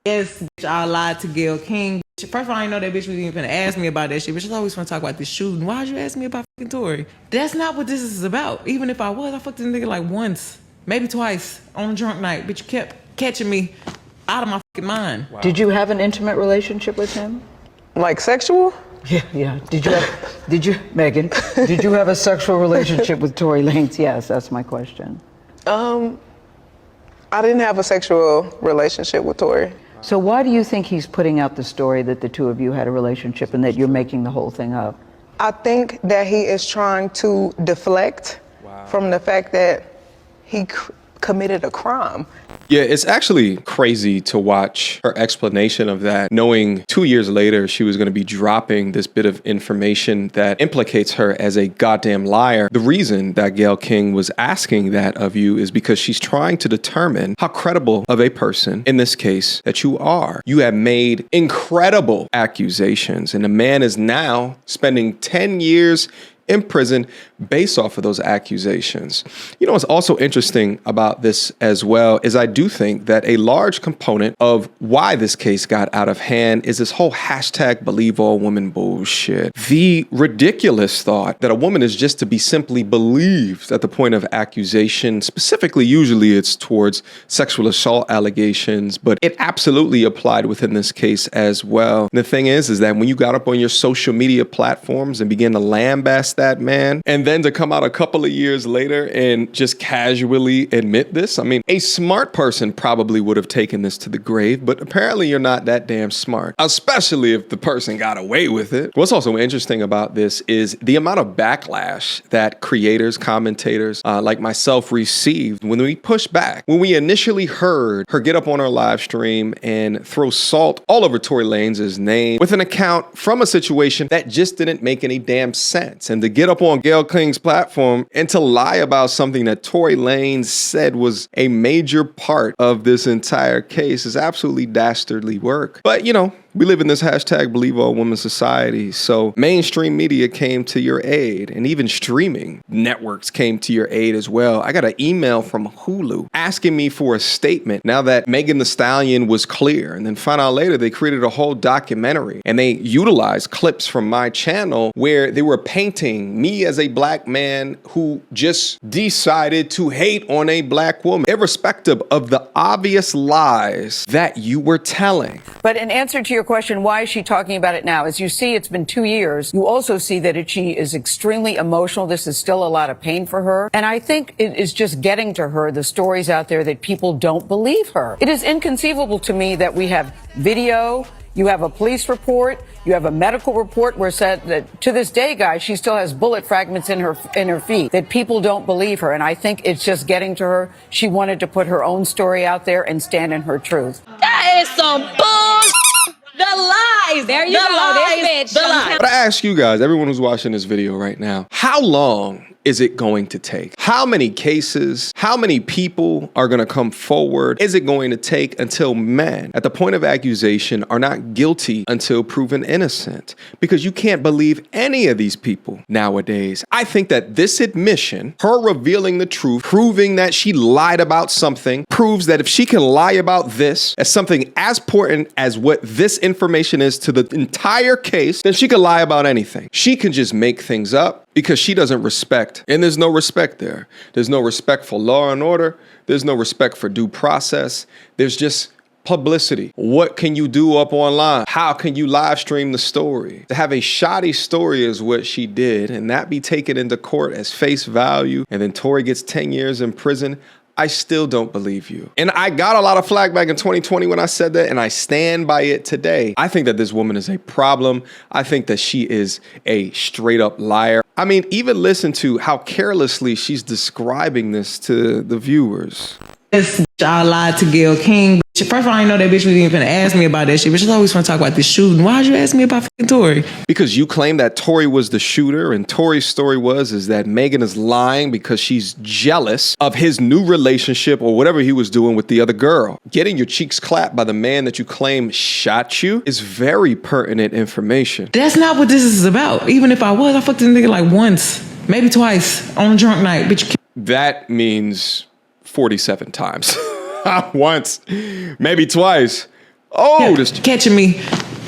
Yes, bitch, I lied to Gayle King. First of all, I didn't know that bitch was even gonna ask me about that shit. But she's always want to talk about this shooting. Why'd you ask me about fucking Tory? That's not what this is about. Even if I was, I fucked this nigga like once, maybe twice on a drunk night. Bitch, you kept catching me out of my fucking mind. Wow. Did you have an intimate relationship with him? Like sexual? Yeah. Megan, did you have a sexual relationship with Tory Lanez? Yes, that's my question. I didn't have a sexual relationship with Tory. So why do you think he's putting out the story that the two of you had a relationship and that you're making the whole thing up? I think that he is trying to deflect from the fact that he committed a crime. Yeah, it's actually crazy to watch her explanation of that, knowing 2 years later she was going to be dropping this bit of information that implicates her as a goddamn liar. The reason that Gayle King was asking that of you is because she's trying to determine how credible of a person, in this case, that you are. You have made incredible accusations, and the man is now spending 10 years in prison based off of those accusations. You know, what's also interesting about this as well is I do think that a large component of why this case got out of hand is this whole hashtag believe all women bullshit. The ridiculous thought that a woman is just to be simply believed at the point of accusation, specifically, usually it's towards sexual assault allegations, but it absolutely applied within this case as well. And the thing is that when you got up on your social media platforms and began to lambast that man, and then to come out a couple of years later and just casually admit this, I mean, a smart person probably would have taken this to the grave, but apparently you're not that damn smart, especially if the person got away with it. What's also interesting about this is the amount of backlash that creators, commentators like myself received when we pushed back. When we initially heard her get up on her live stream and throw salt all over Tory Lanez's name with an account from a situation that just didn't make any damn sense, and to get up on Gayle King's platform and to lie about something that Tory Lanez said was a major part of this entire case is absolutely dastardly work. But, you know, we live in this hashtag believe all women society. So mainstream media came to your aid, and even streaming networks came to your aid as well. I got an email from Hulu asking me for a statement now that Megan Thee Stallion was clear, and then found out later they created a whole documentary and they utilized clips from my channel where they were painting me as a black man who just decided to hate on a black woman, irrespective of the obvious lies that you were telling. But in answer to your question, why is she talking about it now? As you see, it's been 2 years. You also see that she is extremely emotional. This is still a lot of pain for her. And I think it is just getting to her, the stories out there that people don't believe her. It is inconceivable to me that we have video, you have a police report, you have a medical report where it said that to this day, guys, she still has bullet fragments in her feet, that people don't believe her. And I think it's just getting to her. She wanted to put her own story out there and stand in her truth. That is some bull. The lies. There you go. This bitch. The lies. But I ask you guys, everyone who's watching this video right now, how long is it going to take? How many cases, how many people are going to come forward? Is it going to take until men at the point of accusation are not guilty until proven innocent? Because you can't believe any of these people nowadays. I think that this admission, her revealing the truth, proving that she lied about something, proves that if she can lie about this as something as important as what this information is to the entire case, then she can lie about anything. She can just make things up because she doesn't respect. And there's no respect there. There's no respect for law and order. There's no respect for due process. There's just publicity. What can you do up online? How can you live stream the story? To have a shoddy story is what she did, and that be taken into court as face value, and then Tory gets 10 years in prison. I still don't believe you. And I got a lot of flack back in 2020 when I said that, and I stand by it today. I think that this woman is a problem. I think that she is a straight up liar. I mean, even listen to how carelessly she's describing this to the viewers. Yes, I lied to Gayle King. First of all, I didn't know that bitch was even gonna ask me about that shit, but she's always want to talk about this shooting. Why'd you ask me about fucking Tory? Because you claim that Tory was the shooter, and Tory's story is that Megan is lying because she's jealous of his new relationship or whatever he was doing with the other girl. Getting your cheeks clapped by the man that you claim shot you is very pertinent information. That's not what this is about. Even if I was, I fucked this nigga like once, maybe twice on a drunk night. Bitch, that means 47 times. Once, maybe twice, Oh, this. Catching me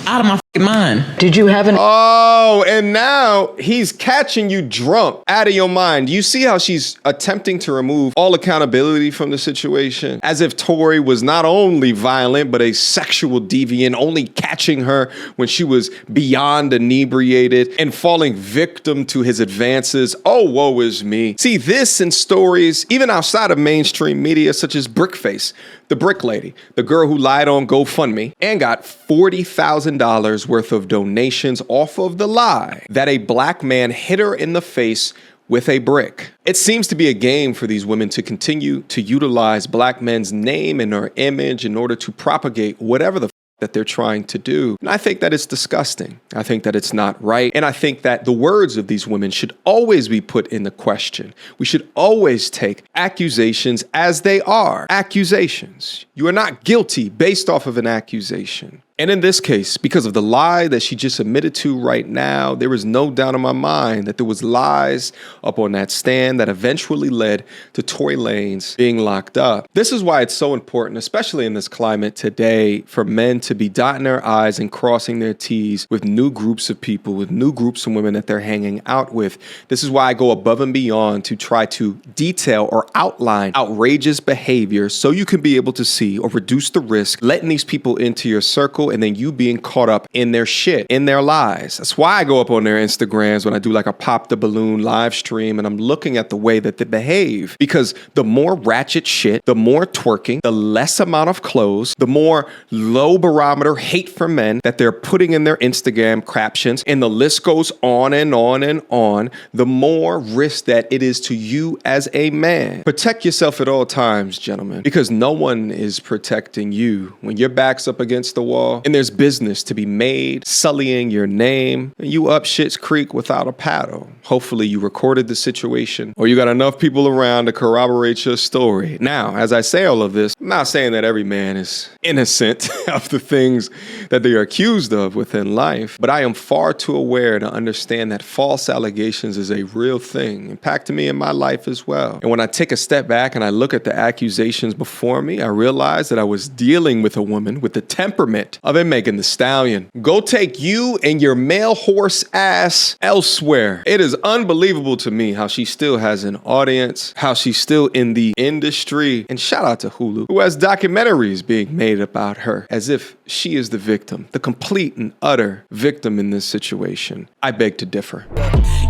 out of my fucking mind. Did you have an... Oh, and now he's catching you drunk out of your mind. You see how she's attempting to remove all accountability from the situation? As if Tory was not only violent, but a sexual deviant, only catching her when she was beyond inebriated and falling victim to his advances. Oh, woe is me. See, this in stories, even outside of mainstream media, such as Brickface, the brick lady, the girl who lied on GoFundMe and got $40,000 worth of donations off of the lie that a black man hit her in the face with a brick. It seems to be a game for these women to continue to utilize black men's name and their image in order to propagate whatever the that they're trying to do. And I think that it's disgusting. I think that it's not right. And I think that the words of these women should always be put into question. We should always take accusations as they are. Accusations. You are not guilty based off of an accusation. And in this case, because of the lie that she just admitted to right now, there is no doubt in my mind that there was lies up on that stand that eventually led to Tory Lanez being locked up. This is why it's so important, especially in this climate today, for men to be dotting their I's and crossing their T's with new groups of people, with new groups of women that they're hanging out with. This is why I go above and beyond to try to detail or outline outrageous behavior so you can be able to see or reduce the risk letting these people into your circle and then you being caught up in their shit, in their lies. That's why I go up on their Instagrams when I do like a pop the balloon live stream and I'm looking at the way that they behave. Because the more ratchet shit, the more twerking, the less amount of clothes, the more low barometer hate for men that they're putting in their Instagram captions, and the list goes on and on and on, the more risk that it is to you as a man. Protect yourself at all times, gentlemen, because no one is protecting you. When your back's up against the wall, and there's business to be made, sullying your name, and you up shit's creek without a paddle. Hopefully you recorded the situation or you got enough people around to corroborate your story. Now, as I say all of this, I'm not saying that every man is innocent of the things that they are accused of within life, but I am far too aware to understand that false allegations is a real thing, impacting me in my life as well. And when I take a step back and I look at the accusations before me, I realize that I was dealing with a woman with the temperament of a Megan Thee Stallion. Go take you and your male horse ass elsewhere. It is unbelievable to me how she still has an audience, how she's still in the industry. And shout out to Hulu, who has documentaries being made about her as if she is the victim, the complete and utter victim in this situation. I beg to differ.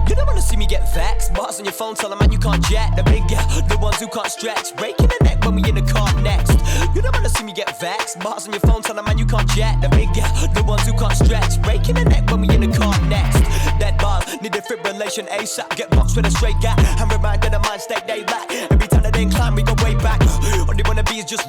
You don't wanna see me get vexed. Bars on your phone, tell them man you can't jack. The big girl, the ones who can't stretch. Breaking the neck when we in the car next. You don't wanna see me get vexed. Bars on your phone, tell them man you can't jack. The big girl, the ones who can't stretch. Breaking the neck when we in the car next. That bars need defibrillation ASAP. Get boxed with a straight guy. I'm reminded of mind state they lack.